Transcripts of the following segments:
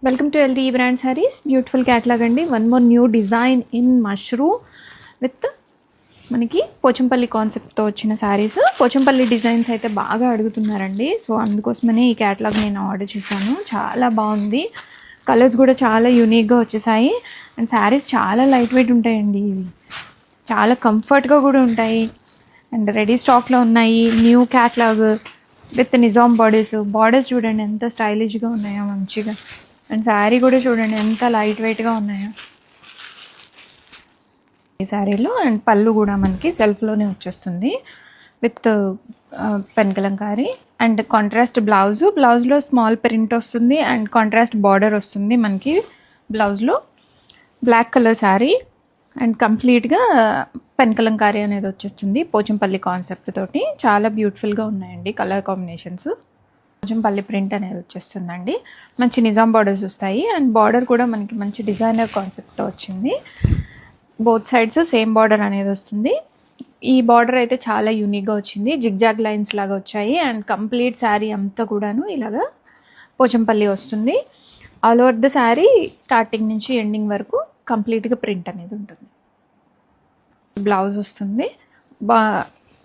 Welcome to LT brand saris. Beautiful catalogue అండి. One more new design in mushroom with మనకి పోచంపల్లి కాన్సెప్ట్తో వచ్చిన saris. Pochampally designs అయితే బాగా అడుగుతున్నారండి, సో అందుకోసమనే ఈ క్యాటలాగ్ నేను ఆర్డర్ చేశాను. చాలా బాగుంది, కలర్స్ కూడా చాలా యూనిక్గా వచ్చేసాయి. అండ్ శారీస్ చాలా లైట్ వెయిట్ ఉంటాయండి, ఇవి చాలా కంఫర్ట్గా కూడా ఉంటాయి. అండ్ రెడీ స్టాక్లో ఉన్నాయి. New catalogue with Nizam borders చూడండి ఎంత స్టైలిష్గా ఉన్నాయో, మంచిగా. అండ్ శారీ కూడా చూడండి ఎంత లైట్ వెయిట్గా ఉన్నాయో ఈ శారీలో. అండ్ పళ్ళు కూడా మనకి సెల్ఫ్లోనే వచ్చేస్తుంది with pen Kalamkari. And contrast బ్లౌజ్లో స్మాల్ ప్రింట్ వస్తుంది అండ్ కాంట్రాస్ట్ బార్డర్ వస్తుంది మనకి బ్లౌజ్లో. బ్లాక్ కలర్ శారీ అండ్ కంప్లీట్గా పెన్ కలంకారీ అనేది వచ్చేస్తుంది పోచంపల్లి కాన్సెప్ట్ తోటి. చాలా బ్యూటిఫుల్గా ఉన్నాయండి కలర్ కాంబినేషన్స్. పోచంపల్లి ప్రింట్ అనేది వచ్చేస్తుందండి. మంచి నిజాం బార్డర్స్ వస్తాయి అండ్ బార్డర్ కూడా మనకి మంచి డిజైనర్ కాన్సెప్ట్తో వచ్చింది. బోత్ సైడ్స్ సేమ్ బార్డర్ అనేది వస్తుంది. ఈ బార్డర్ అయితే చాలా యూనిక్గా వచ్చింది, జిగ్జాగ్ లైన్స్ లాగా వచ్చాయి. అండ్ కంప్లీట్ శారీ అంతా కూడాను ఇలాగా పోచంపల్లి వస్తుంది. All over the sari starting నుంచి ఎండింగ్ వరకు కంప్లీట్గా ప్రింట్ అనేది ఉంటుంది. బ్లౌజ్ వస్తుంది.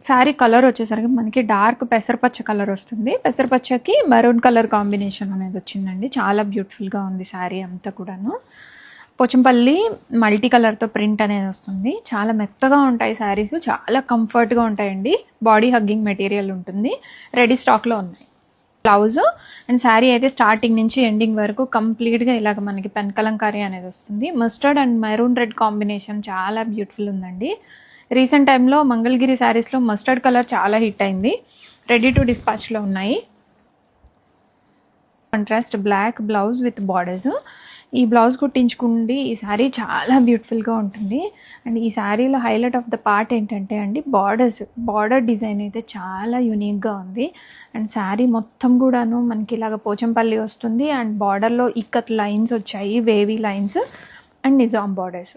శారీ కలర్ వచ్చేసరికి మనకి డార్క్ పెసరపచ్చ కలర్ వస్తుంది. పెసరపచ్చకి మెరూన్ కలర్ కాంబినేషన్ అనేది వచ్చిందండి. చాలా బ్యూటిఫుల్గా ఉంది శారీ అంతా కూడాను. పోచంపల్లి మల్టీ కలర్తో ప్రింట్ అనేది వస్తుంది. చాలా మెత్తగా ఉంటాయి శారీస్, చాలా కంఫర్ట్గా ఉంటాయండి. బాడీ హగ్గింగ్ మెటీరియల్ ఉంటుంది. రెడీ స్టాక్లో ఉన్నాయి. బ్లౌజ్ అండ్ శారీ అయితే స్టార్టింగ్ నుంచి ఎండింగ్ వరకు కంప్లీట్గా ఇలాగ మనకి పెన్ కలంకారీ అనేది వస్తుంది. Mustard and maroon red combination చాలా బ్యూటిఫుల్ ఉందండి. రీసెంట్ టైంలో మంగళగిరి శారీస్లో మస్టర్డ్ కలర్ చాలా హిట్ అయింది. రెడీ టు డిస్పాచ్లో ఉన్నాయి. Contrast black blouse with borders. ఈ బ్లౌజ్ కుట్టించుకుండి ఈ శారీ చాలా బ్యూటిఫుల్గా ఉంటుంది. అండ్ ఈ శారీలో హైలైట్ ఆఫ్ ద పార్ట్ ఏంటంటే అండి బార్డర్ డిజైన్ అయితే చాలా యూనిక్గా ఉంది. అండ్ శారీ మొత్తం కూడాను మనకి ఇలాగ పోచంపల్లి వస్తుంది. అండ్ బార్డర్లో ఇక్కత్ లైన్స్ వచ్చాయి, wavy lines and Nizam borders.